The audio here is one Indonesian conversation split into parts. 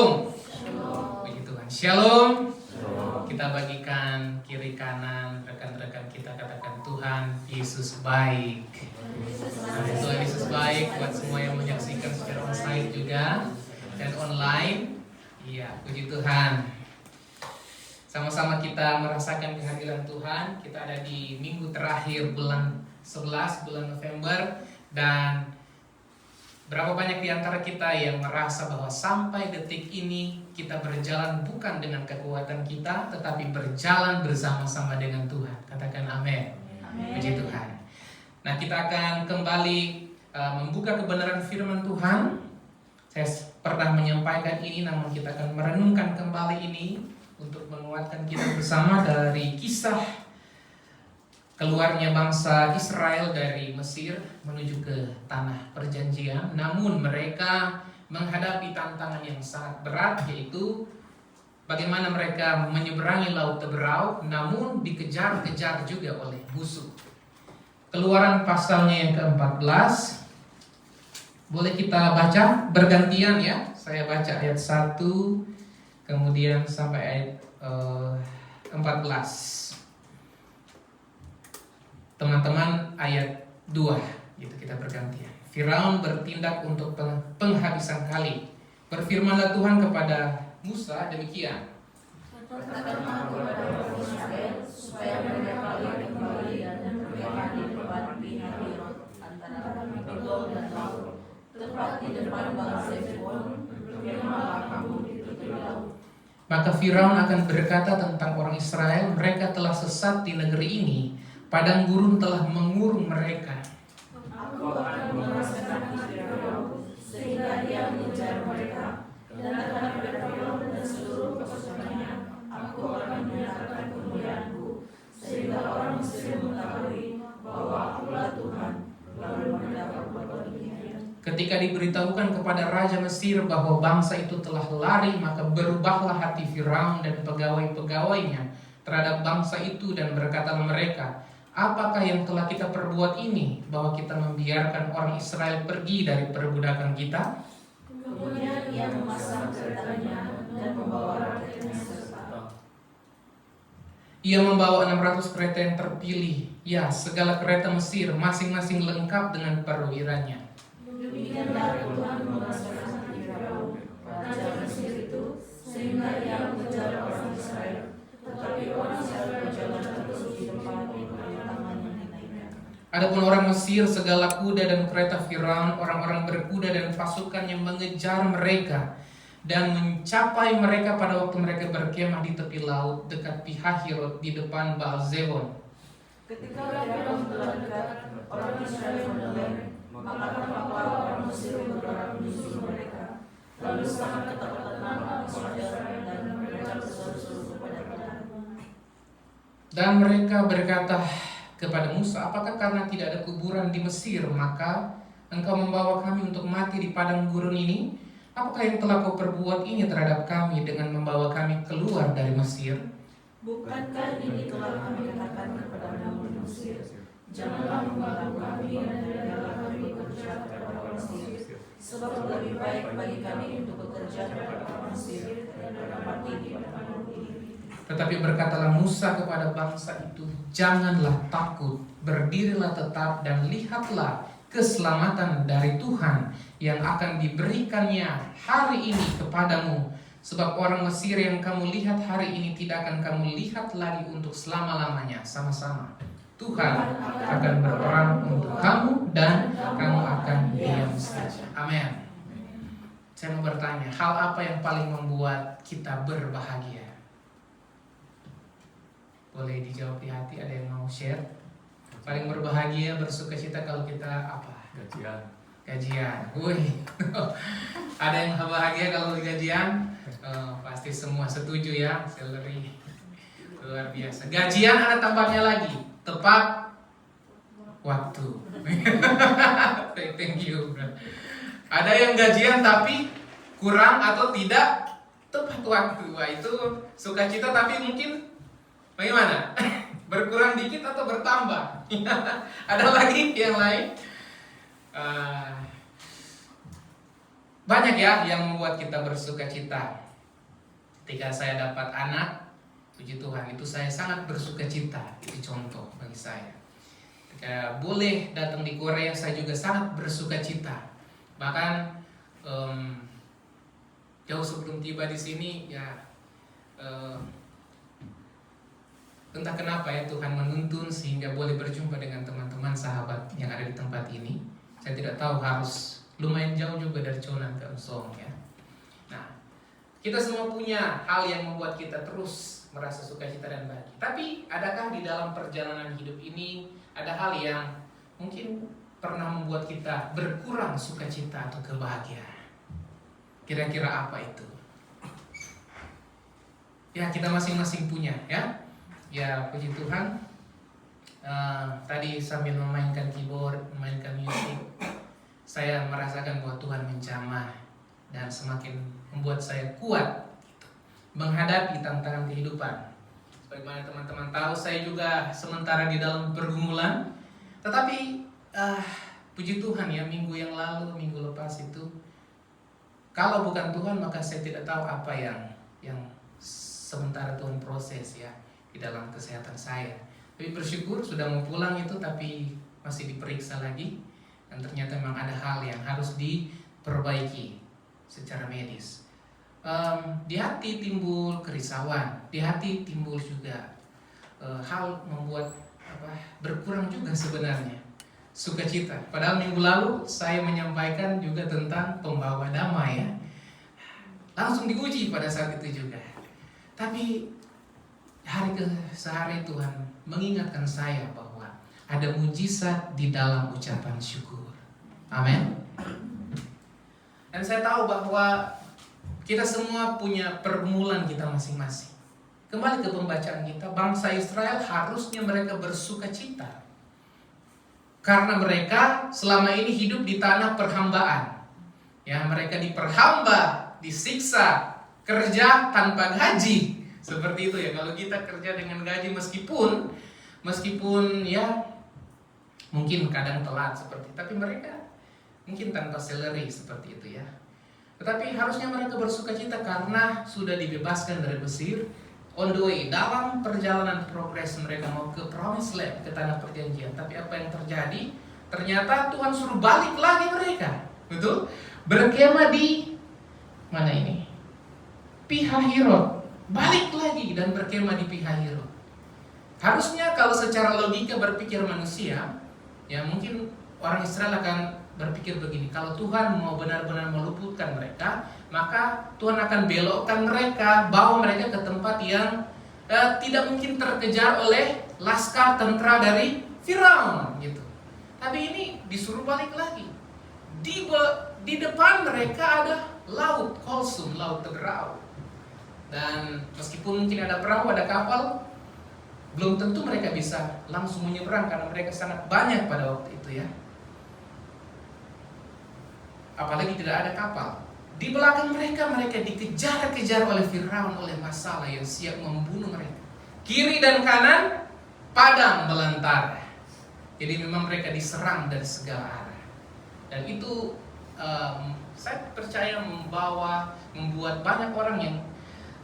Puji Tuhan. Shalom. Kita bagikan kiri kanan rekan-rekan kita, katakan Tuhan Yesus baik. Tuhan Yesus baik buat semua yang menyaksikan secara onsite juga dan online. Iya, puji Tuhan. Sama-sama kita merasakan kehadiran Tuhan. Kita ada di minggu terakhir bulan 11, bulan November, dan berapa banyak di antara kita yang merasa bahwa sampai detik ini kita berjalan bukan dengan kekuatan kita, tetapi berjalan bersama-sama dengan Tuhan. Katakan amin. Puji Tuhan. Nah, kita akan kembali membuka kebenaran firman Tuhan. Saya pernah menyampaikan ini, namun kita akan merenungkan kembali ini untuk menguatkan kita bersama dari kisah keluarnya bangsa Israel dari Mesir menuju ke tanah perjanjian. Namun mereka menghadapi tantangan yang sangat berat, yaitu bagaimana mereka menyeberangi laut Teberau, namun dikejar-kejar juga oleh musuh. Keluaran pasalnya yang ke-14. Boleh kita baca bergantian ya. Saya baca ayat 1 kemudian sampai ayat 14. Teman-teman ayat 2, gitu kita bergantian. Firaun bertindak untuk penghabisan kali. Berfirmanlah Tuhan kepada Musa demikian. Katakanlah kepada orang Israel supaya mereka kembali dan berkemah di depan Pihahirot antara Migdol dan laut, tepat di depan Baal-Zefon, berkemahlah kamu di tepi laut. Maka Firaun akan berkata tentang orang Israel, mereka telah sesat di negeri ini. Padang gurun telah mengurung mereka. Aku akan memasukkan Firaun sehingga dia mengejar mereka, dan akan Firaun dan seluruh pasukannya aku akan menyatakan kemuliaanku, sehingga orang Mesir mengetahui bahwa Akulah Tuhan, lalu mereka berbuat demikian. Ketika diberitahukan kepada Raja Mesir bahwa bangsa itu telah lari, maka berubahlah hati Firaun dan pegawai-pegawainya terhadap bangsa itu, dan berkatalah mereka, apakah yang telah kita perbuat ini, bahwa kita membiarkan orang Israel pergi dari perbudakan kita? Kemudian ia memasang keretanya dan membawa rakyatnya serta. Ia membawa 600 kereta yang terpilih, ya segala kereta Mesir, masing-masing lengkap dengan perwiranya. Demikianlah Tuhan memasukkan hati Firaun, raja Mesir itu, sehingga ia mengejar orang Israel. Tetapi orang Israel berjalan terus di depan tangan yang dinaikkan. Adapun orang Mesir, segala kuda dan kereta Firaun, orang-orang berkuda dan pasukan yang mengejar mereka dan mencapai mereka pada waktu mereka berkemah di tepi laut dekat Pihahirot di depan Baal-Zefon. Ketika Firaun telah dekat, orang Israel mendengar, maka tampaklah orang Mesir bergerak menyusul mereka. Lalu sangat ketakutan orang Israel dan mereka berseru-seru kepada Tuhan. Dan mereka berkata kepada Musa, apakah karena tidak ada kuburan di Mesir, maka engkau membawa kami untuk mati di padang gurun ini? Apakah yang telah kau perbuat ini terhadap kami dengan membawa kami keluar dari Mesir? Bukankah ini telah kami katakan kepadamu di Mesir? Janganlah mengganggu kami dan biarlah kami bekerja kepada orang Mesir, sebab lebih baik bagi kami untuk bekerja kepada orang Mesir daripada mati di padang ini. Tetapi berkatalah Musa kepada bangsa itu, janganlah takut, berdirilah tetap dan lihatlah keselamatan dari Tuhan yang akan diberikannya hari ini kepadamu. Sebab orang Mesir yang kamu lihat hari ini tidak akan kamu lihat lagi untuk selama-lamanya. Sama-sama. Tuhan akan berperang untuk kamu dan kamu akan diam saja. Amin. Saya mau bertanya, hal apa yang paling membuat kita berbahagia? Boleh dijawab di hati, ada yang mau share? Paling berbahagia, bersukacita kalau kita apa? Gajian. Wih. Ada yang bahagia kalau gajian? Pasti semua setuju ya, salary. Luar biasa. Gajian ada tambahnya lagi, tepat waktu. Thank you. Ada yang gajian tapi kurang atau tidak tepat waktu. Wah, itu sukacita tapi mungkin bagaimana? Berkurang dikit atau bertambah? Ada lagi yang lain? Banyak ya yang membuat kita bersuka cita. Ketika saya dapat anak, puji Tuhan, itu saya sangat bersuka cita. Itu contoh bagi saya. Ketika boleh datang di Korea, saya juga sangat bersuka cita. Bahkan jauh sebelum tiba di sini, ya entah kenapa ya Tuhan menuntun sehingga boleh berjumpa dengan teman-teman sahabat yang ada di tempat ini. Saya tidak tahu, harus lumayan jauh juga dari Chonan ke Engsong ya. Nah, kita semua punya hal yang membuat kita terus merasa sukacita dan bahagia. Tapi adakah di dalam perjalanan hidup ini ada hal yang mungkin pernah membuat kita berkurang sukacita atau kebahagiaan? Kira-kira apa itu? Ya, kita masing-masing punya ya. Ya, puji Tuhan. Tadi sambil memainkan keyboard, memainkan musik, saya merasakan bahwa Tuhan menjamah dan semakin membuat saya kuat menghadapi tantangan kehidupan. Sebagaimana teman-teman tahu, saya juga sementara di dalam pergumulan. Tetapi puji Tuhan ya, minggu yang lalu, minggu lepas itu, kalau bukan Tuhan maka saya tidak tahu apa yang sementara Tuhan proses ya di dalam kesehatan saya. Tapi bersyukur sudah mau pulang itu, tapi masih diperiksa lagi. Dan ternyata memang ada hal yang harus diperbaiki secara medis. Di hati timbul kerisauan, di hati timbul juga hal membuat berkurang juga sebenarnya sukacita. Padahal minggu lalu saya menyampaikan juga tentang pembawa damai ya, langsung diuji pada saat itu juga. Tapi hari ke sehari Tuhan mengingatkan saya bahwa ada mujizat di dalam ucapan syukur. Amin. Dan saya tahu bahwa kita semua punya pergumulan kita masing-masing. Kembali ke pembacaan kita, bangsa Israel harusnya mereka bersuka cita karena mereka selama ini hidup di tanah perhambaan. Ya, mereka diperhamba, disiksa, kerja tanpa gaji. Seperti itu ya, kalau kita kerja dengan gaji meskipun ya mungkin kadang telat seperti, tapi mereka mungkin tanpa salary seperti itu ya. Tetapi harusnya mereka bersuka cita karena sudah dibebaskan dari Mesir, on the way dalam perjalanan progres mereka mau ke Promised Land, ke tanah perjanjian. Tapi apa yang terjadi? Ternyata Tuhan suruh balik lagi mereka, betul? Berkemah di mana ini? Pihahirot, balik lagi dan berkemah di Pihahirot. Harusnya kalau secara logika berpikir manusia, ya mungkin orang Israel akan berpikir begini, kalau Tuhan mau benar-benar meluputkan mereka, maka Tuhan akan belokkan mereka, bawa mereka ke tempat yang tidak mungkin terkejar oleh laskar tentara dari Firaun gitu. Tapi ini disuruh balik lagi. Di depan mereka ada laut Kulsum, laut Teberau. Dan meskipun mungkin ada perahu, ada kapal, belum tentu mereka bisa langsung menyeberang karena mereka sangat banyak pada waktu itu ya. Apalagi tidak ada kapal. Di belakang mereka dikejar-kejar oleh Firaun, oleh masalah yang siap membunuh mereka. Kiri dan kanan padang belantara. Jadi memang mereka diserang dari segala arah. Dan itu saya percaya membuat banyak orang yang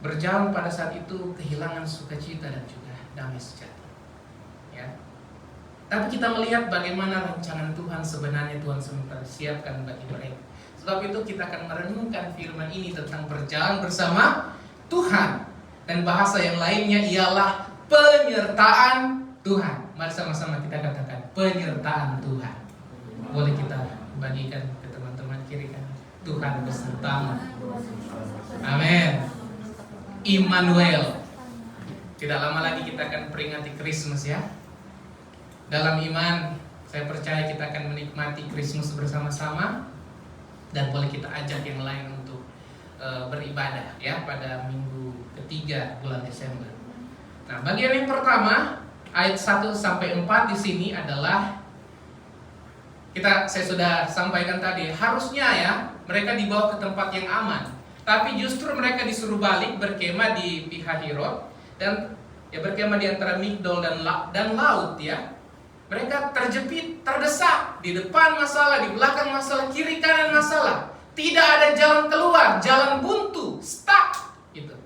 berjalan pada saat itu kehilangan sukacita dan juga damai sejati. Ya. Tapi kita melihat bagaimana rancangan Tuhan sebenarnya Tuhan sementara siapkan bagi mereka. Sebab itu kita akan merenungkan firman ini tentang berjalan bersama Tuhan. Dan bahasa yang lainnya ialah penyertaan Tuhan. Mari sama-sama kita katakan penyertaan Tuhan. Boleh kita bagikan ke teman-teman kiri kanan. Tuhan besertamu. Amin. Immanuel. Tidak lama lagi kita akan peringati Christmas ya. Dalam iman, saya percaya kita akan menikmati Christmas bersama-sama. Dan boleh kita ajak yang lain untuk beribadah ya pada minggu ketiga bulan Desember. Nah, bagian yang pertama ayat 1 sampai 4 di sini adalah saya sudah sampaikan tadi, harusnya ya mereka dibawa ke tempat yang aman. Tapi justru mereka disuruh balik berkemah di Pihahirot dan ya berkemah di antara Migdol dan laut ya. Mereka terjepit, terdesak, di depan masalah, di belakang masalah, kiri kanan masalah. Tidak ada jalan keluar, jalan buntu, stuck gitu.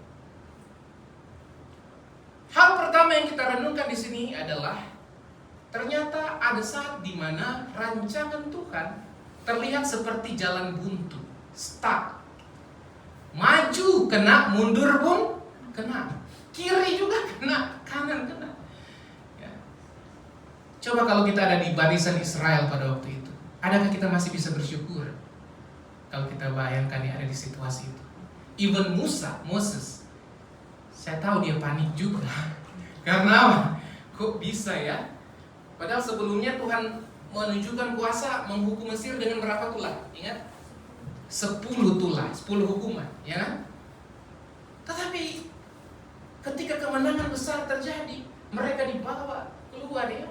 Hal pertama yang kita renungkan di sini adalah ternyata ada saat di mana rancangan Tuhan terlihat seperti jalan buntu, stuck. Maju kena, mundur pun kena, kiri juga kena, kanan kena. Ya. Coba kalau kita ada di barisan Israel pada waktu itu, adakah kita masih bisa bersyukur? Kalau kita bayangkan ya ada di situasi itu. Even Moses, saya tahu dia panik juga. Karena apa? Kok bisa ya? Padahal sebelumnya Tuhan menunjukkan kuasa menghukum Mesir dengan berapa tulah? Ingat? 10 tulah, 10 hukuman, ya kan? Tetapi ketika kemenangan besar terjadi, mereka dibawa keluar ya.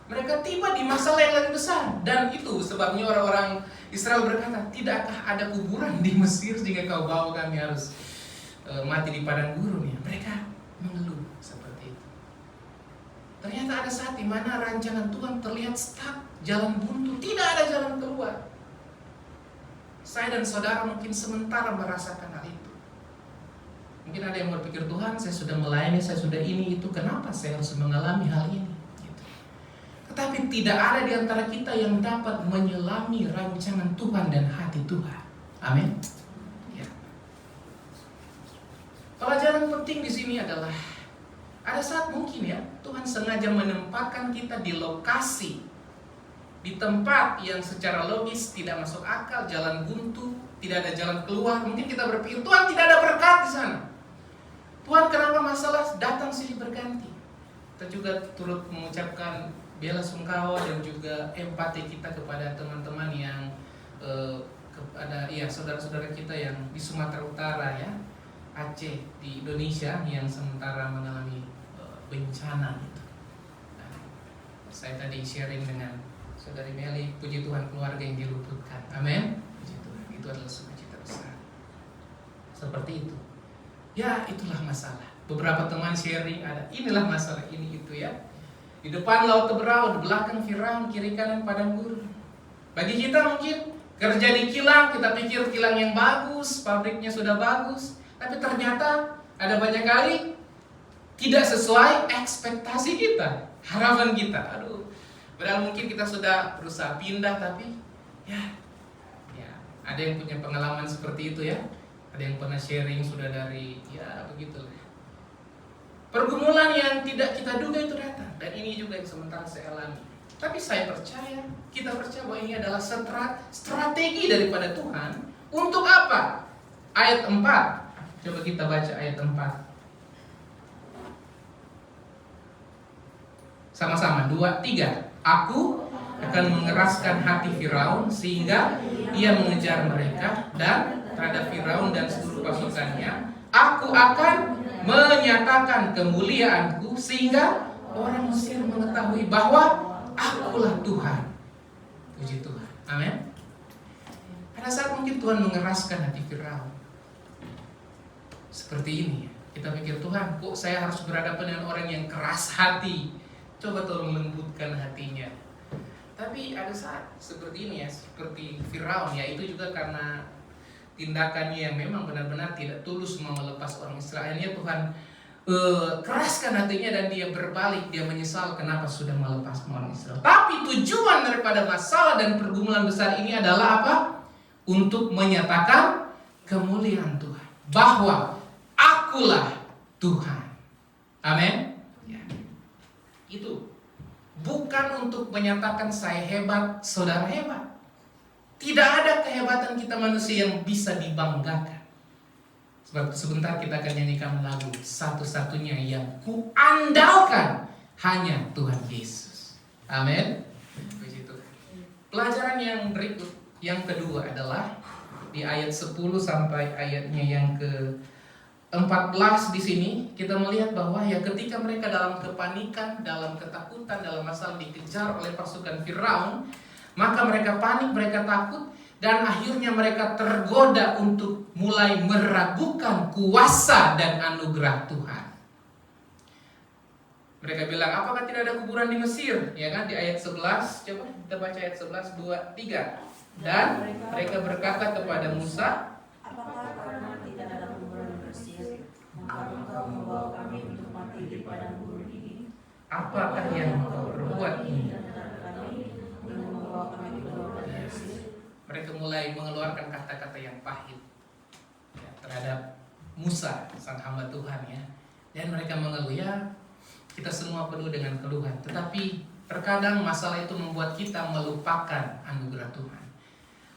Mereka tiba di masalah yang lebih besar. Dan itu sebabnya orang-orang Israel berkata, tidakkah ada kuburan di Mesir sehingga kau bawa kami harus mati di padang gurun ya? Mereka mengeluh seperti itu. Ternyata ada saat di mana rancangan Tuhan terlihat stuck, jalan buntu, tidak ada jalan keluar. Saya dan saudara mungkin sementara merasakan hal itu. Mungkin ada yang berpikir, Tuhan saya sudah melayani, saya sudah ini itu, kenapa saya harus mengalami hal ini? Gitu. Tetapi tidak ada di antara kita yang dapat menyelami rancangan Tuhan dan hati Tuhan. Amin. Ya. Pelajaran penting di sini adalah ada saat mungkin ya Tuhan sengaja menempatkan kita di lokasi, di tempat yang secara logis tidak masuk akal, jalan buntu, tidak ada jalan keluar. Mungkin kita berpikir, Tuhan tidak ada berkat di sana. Tuhan kenapa masalah datang silih berganti? Kita juga turut mengucapkan bela sungkawa dan juga empati kita kepada teman-teman yang kepada saudara-saudara kita yang di Sumatera Utara ya, Aceh, di Indonesia yang sementara mengalami bencana gitu. Nah, saya tadi sharing dengan Saudari Meli, puji Tuhan keluarga yang diluputkan. Amin. Puji Tuhan. Itu adalah sukacita besar. Seperti itu. Ya, itulah masalah. Beberapa teman sharing ada, inilah masalah ini itu ya. Di depan laut Teberau, di belakang Firaun, kiri kanan padang gurun. Bagi kita mungkin kerja di kilang, kita pikir kilang yang bagus, pabriknya sudah bagus, tapi ternyata ada banyak kali tidak sesuai ekspektasi kita, harapan kita. Aduh. Padahal mungkin kita sudah berusaha pindah, tapi ya ada yang punya pengalaman seperti itu ya. Ada yang pernah sharing sudah dari ya begitulah. Pergumulan yang tidak kita duga itu datang, dan ini juga yang sementara saya alami. Tapi saya percaya, kita percaya bahwa ini adalah strategi daripada Tuhan. Untuk apa? Ayat 4. Coba kita baca ayat 4. Sama-sama, 2, 3. Aku akan mengeraskan hati Firaun sehingga ia mengejar mereka, dan terhadap Firaun dan seluruh pasukannya aku akan menyatakan kemuliaanku sehingga orang Mesir mengetahui bahwa akulah Tuhan. Puji Tuhan. Amin. Pada saat mungkin Tuhan mengeraskan hati Firaun seperti ini ya. Kita pikir, Tuhan kok saya harus berhadapan dengan orang yang keras hati? Coba tolong lembutkan hatinya. Tapi ada saat seperti ini ya, seperti Firaun ya, itu juga karena tindakannya yang memang benar-benar tidak tulus mau melepas orang Israelnya. Tuhan keraskan hatinya dan dia berbalik, dia menyesal kenapa sudah melepas orang Israel. Tapi tujuan daripada masalah dan pergumulan besar ini adalah apa? Untuk menyatakan kemuliaan Tuhan, bahwa akulah Tuhan. Amin. Itu bukan untuk menyatakan saya hebat, saudara hebat. Tidak ada kehebatan kita manusia yang bisa dibanggakan. Sebab sebentar kita akan nyanyikan lagu, satu-satunya yang kuandalkan hanya Tuhan Yesus. Amin. Pelajaran yang berikut, yang kedua adalah di ayat 10 sampai ayatnya yang ke 14 di sini kita melihat bahwa ya ketika mereka dalam kepanikan, dalam ketakutan, dalam masalah dikejar oleh pasukan Firaun, maka mereka panik, mereka takut, dan akhirnya mereka tergoda untuk mulai meragukan kuasa dan anugerah Tuhan. Mereka bilang, apakah tidak ada kuburan di Mesir? Ya kan, di ayat 11, coba kita baca ayat 11, 2, 3. Dan mereka berkata kepada Musa, apakah karena tidak ada kuburan bersih, maka engkau membawa kami untuk mati di padang gurun ini? apakah yang engkau perbuat ini? Dan kami dengan membawa kami ke kuburan bersih. Mereka mulai mengeluarkan kata-kata yang pahit ya, terhadap Musa, sang hamba Tuhan ya. Dan mereka mengeluh, ya kita semua penuh dengan keluhan. Tetapi terkadang masalah itu membuat kita melupakan anugerah Tuhan.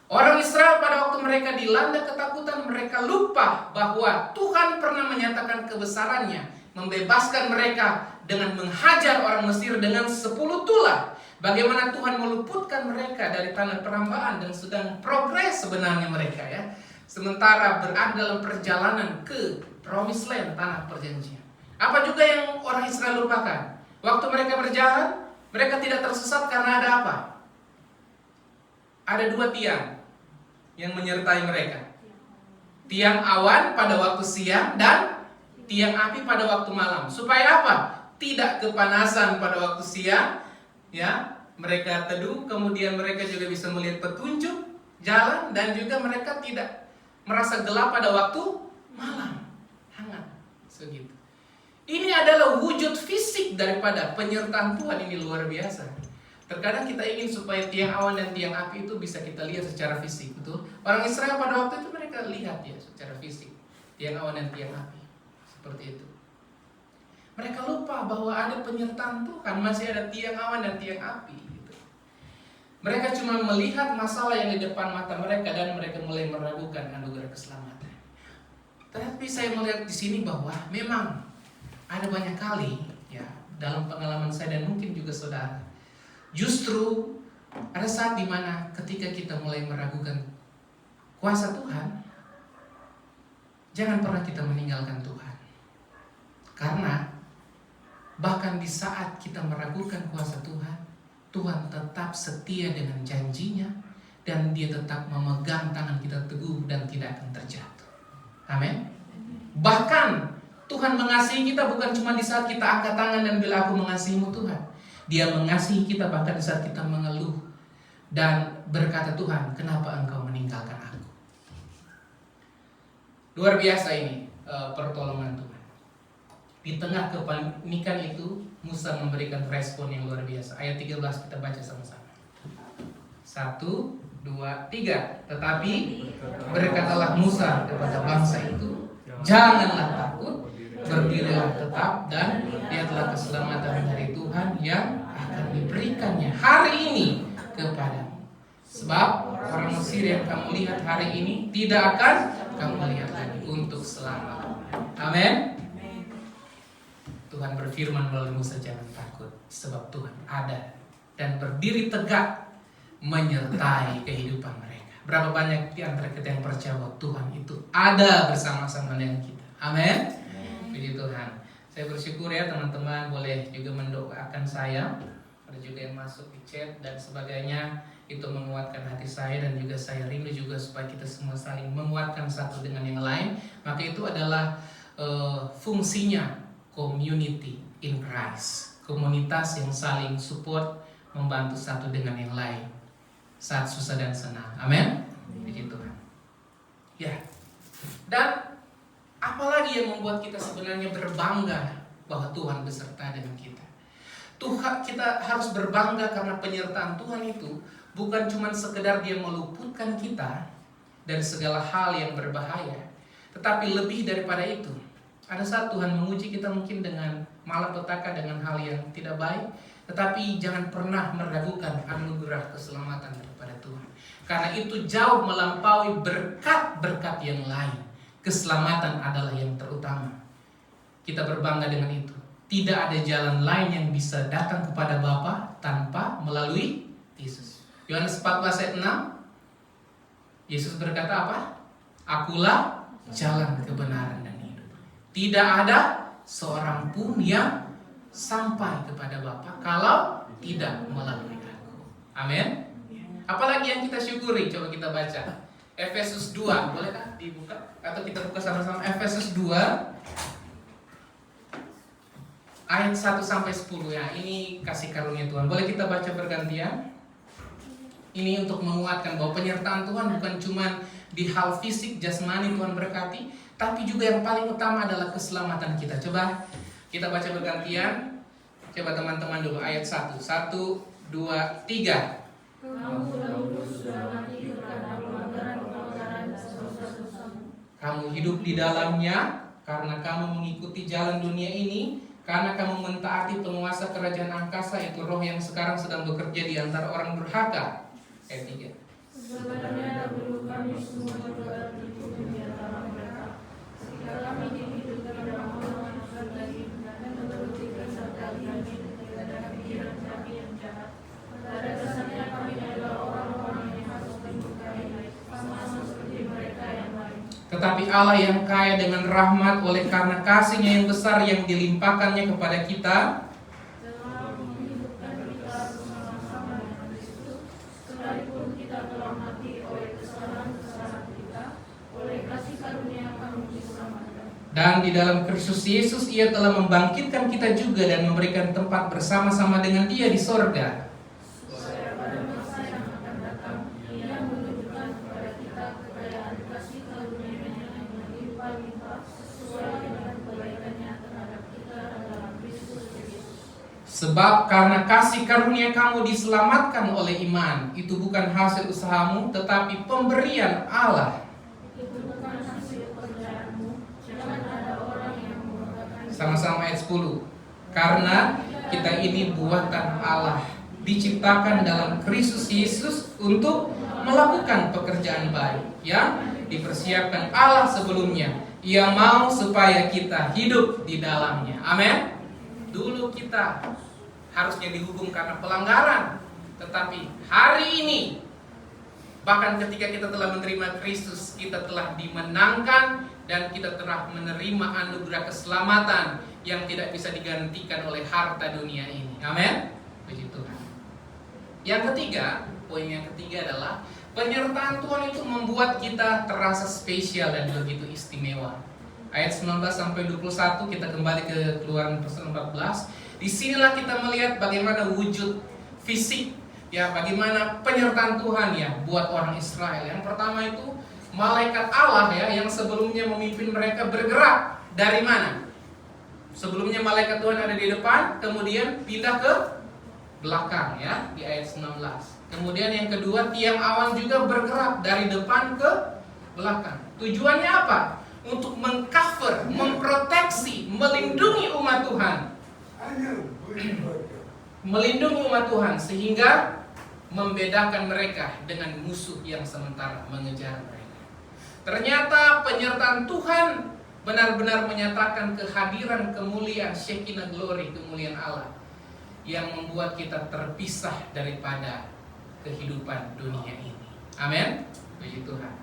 Orang Israel pada waktu mereka dilanda ketakutan, mereka lupa bahwa Tuhan pernah menyatakan kebesarannya, membebaskan mereka dengan menghajar orang Mesir dengan 10 tulah. Bagaimana Tuhan meluputkan mereka dari tanah perambaan dan sedang progres sebenarnya mereka ya. Sementara berada dalam perjalanan ke Promised Land, tanah perjanjian. Apa juga yang orang Israel lupakan? Waktu mereka berjalan, mereka tidak tersesat karena ada apa? Ada 2 tiang yang menyertai mereka. Tiang awan pada waktu siang dan tiang api pada waktu malam. Supaya apa? Tidak kepanasan pada waktu siang, ya. Mereka teduh, kemudian mereka juga bisa melihat petunjuk jalan, dan juga mereka tidak merasa gelap pada waktu malam. Hangat, segitu. Ini adalah wujud fisik daripada penyertaan Tuhan. Ini luar biasa. Terkadang kita ingin supaya tiang awan dan tiang api itu bisa kita lihat secara fisik, betul? Orang Israel pada waktu itu mereka lihat ya secara fisik tiang awan dan tiang api, seperti itu. Mereka lupa bahwa ada penyertaan Tuhan, masih ada tiang awan dan tiang api gitu. Mereka cuma melihat masalah yang di depan mata mereka dan mereka mulai meragukan anugerah keselamatan. Tetapi saya melihat di sini bahwa memang ada banyak kali ya dalam pengalaman saya dan mungkin juga saudara, justru ada saat dimana ketika kita mulai meragukan kuasa Tuhan, jangan pernah kita meninggalkan Tuhan. Karena bahkan di saat kita meragukan kuasa Tuhan, Tuhan tetap setia dengan janjinya, dan Dia tetap memegang tangan kita teguh dan tidak akan terjatuh. Amin. Bahkan Tuhan mengasihi kita bukan cuma di saat kita angkat tangan dan bilang aku mengasihimu Tuhan. Dia mengasihi kita bahkan di saat kita mengeluh dan berkata, Tuhan, kenapa engkau meninggalkan aku? Luar biasa ini pertolongan Tuhan. Di tengah kepanikan itu, Musa memberikan respon yang luar biasa. Ayat 13 kita baca sama-sama. 1, 2, 3. Tetapi berkatalah Musa kepada bangsa itu, janganlah takut, berdirilah tetap dan lihatlah keselamatan dari Tuhan yang akan diberikannya hari ini kepadamu. Sebab orang Mesir yang kamu lihat hari ini tidak akan kamu lihat lagi untuk selamanya. Amin. Tuhan berfirman melalui Musa, jangan takut, sebab Tuhan ada dan berdiri tegak menyertai kehidupan mereka. Berapa banyak di antara kita yang percaya bahwa Tuhan itu ada bersama-sama dengan kita. Amin. Puji Tuhan. Saya bersyukur ya teman-teman boleh juga mendoakan saya. Ada juga yang masuk di chat dan sebagainya. Itu menguatkan hati saya, dan juga saya rindu juga supaya kita semua saling menguatkan satu dengan yang lain. Maka itu adalah fungsinya community in Christ, komunitas yang saling support, membantu satu dengan yang lain saat susah dan senang. Amin. Puji Tuhan. Ya. Dan apalagi yang membuat kita sebenarnya berbangga bahwa Tuhan beserta dengan kita. Tuhan, kita harus berbangga karena penyertaan Tuhan itu bukan cuma sekedar Dia meluputkan kita dari segala hal yang berbahaya, tetapi lebih daripada itu. Ada saat Tuhan menguji kita mungkin dengan malapetaka, dengan hal yang tidak baik, tetapi jangan pernah meragukan anugerah keselamatan daripada Tuhan. Karena itu jauh melampaui berkat-berkat yang lain. Keselamatan adalah yang terutama. Kita berbangga dengan itu. Tidak ada jalan lain yang bisa datang kepada Bapa tanpa melalui Yesus. Yohanes 14 ayat 6. Yesus berkata apa? Akulah jalan kebenaran dan hidup. Tidak ada seorang pun yang sampai kepada Bapa kalau tidak melalui aku. Amin. Apalagi yang kita syukuri, coba kita baca Efesus 2, bolehkah dibuka? Atau kita buka sama-sama Efesus 2 ayat 1 sampai 10 ya. Ini kasih karunia Tuhan. Boleh kita baca bergantian? Ini untuk menguatkan bahwa penyertaan Tuhan bukan cuma di hal fisik, jasmani Tuhan berkati, tapi juga yang paling utama adalah keselamatan kita. Coba kita baca bergantian. Coba teman-teman dulu ayat 1. 1, 2, 3. Kamu dahulu sudah mati karena pelanggaran-pelanggaran dan dosa-dosamu. Kamu hidup di dalamnya karena kamu mengikuti jalan dunia ini, karena kamu mentaati penguasa kerajaan angkasa, itu roh yang sekarang sedang bekerja di antara orang durhaka. Ayat 3. Sebenarnya dahulu kami semua juga tertipu di antara mereka, ketika kami hidup dalam manusia daging dan menuruti kehendak kami dan pikiran kami yang jahat. Pada dasarnya kami adalah orang-orang yang harus dimurkai, sama seperti mereka yang lain. Tetapi Allah yang kaya dengan rahmat oleh karena kasih-Nya yang besar yang dilimpahkannya kepada kita, telah menghidupkan kita bersama-sama dengan Kristus, sekalipun kita telah mati oleh kesalahan-kesalahan kita, oleh kasih karunia kamu diselamatkan. dan di dalam Kristus Yesus Ia telah membangkitkan kita juga dan memberikan tempat bersama-sama dengan Dia di sorga. Supaya pada masa yang akan datang, Ia menunjukkan kepada kita kekayaan kasih karunia-Nya yang berlimpah-limpah sesuai dengan kebaikan-Nya terhadap kita dalam Kristus Yesus. Sebab karena kasih karunia kamu diselamatkan oleh iman, itu bukan hasil usahamu, tetapi pemberian Allah. Itu bukan hasil pekerjaanmu, jangan ada orang yang membanggakan. Sama-sama ayat 10. Karena kita ini buatan Allah, diciptakan dalam Kristus Yesus untuk melakukan pekerjaan baik yang dipersiapkan Allah sebelumnya. Ia mau supaya kita hidup di dalamnya. Amin. Dulu kita harusnya dihukum karena pelanggaran, tetapi hari ini, bahkan ketika kita telah menerima Kristus, kita telah dimenangkan dan kita telah menerima anugerah keselamatan yang tidak bisa digantikan oleh harta dunia ini. Amin. Puji Tuhan. Yang ketiga, poin yang ketiga adalah penyertaan Tuhan itu membuat kita terasa spesial dan begitu istimewa. Ayat 19 sampai 21 kita kembali ke Keluaran pasal 14. Disinilah kita melihat bagaimana wujud fisik, ya, bagaimana penyertaan Tuhan ya buat orang Israel. Yang pertama itu malaikat Allah ya yang sebelumnya memimpin mereka bergerak dari mana? Sebelumnya malaikat Tuhan ada di depan, kemudian pindah ke belakang ya di ayat 19. Kemudian yang kedua, tiang awan juga bergerak dari depan ke belakang. Tujuannya apa? Untuk mengcover, memproteksi, melindungi umat Tuhan. Melindungi umat Tuhan sehingga membedakan mereka dengan musuh yang sementara mengejar mereka. Ternyata penyertaan Tuhan benar-benar menyatakan kehadiran kemuliaan Shekinah Glory, kemuliaan Allah yang membuat kita terpisah daripada kehidupan dunia ini. Amin. Puji Tuhan.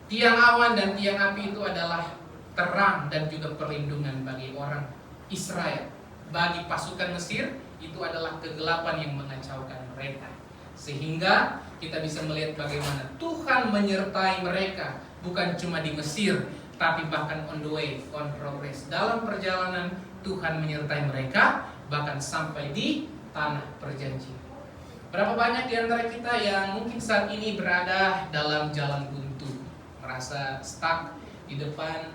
Tiang awan dan tiang api itu adalah terang dan juga perlindungan bagi orang Israel. Bagi pasukan Mesir itu adalah kegelapan yang mengacaukan mereka. Sehingga kita bisa melihat bagaimana Tuhan menyertai mereka, bukan cuma di Mesir, tapi bahkan on the way, on progress. Dalam perjalanan Tuhan menyertai mereka, bahkan sampai di tanah perjanjian. Berapa banyak di antara kita yang mungkin saat ini berada dalam jalan buntu, merasa stuck di depan,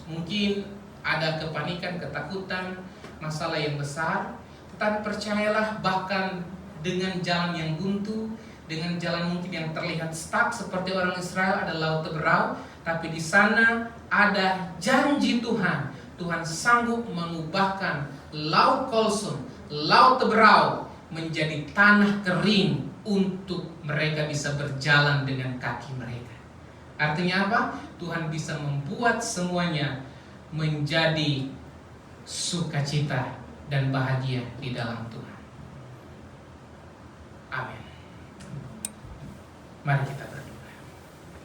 mungkin ada kepanikan, ketakutan, masalah yang besar. Tetapi percayalah, bahkan dengan jalan yang buntu, dengan jalan mungkin yang terlihat stuck seperti orang Israel, ada laut Teberau, tapi di sana ada janji Tuhan. Tuhan sanggup mengubahkan laut Kolsum, laut Teberau menjadi tanah kering untuk mereka bisa berjalan dengan kaki mereka. Artinya apa? Tuhan bisa membuat semuanya menjadi sukacita dan bahagia di dalam Tuhan. Amin. Mari kita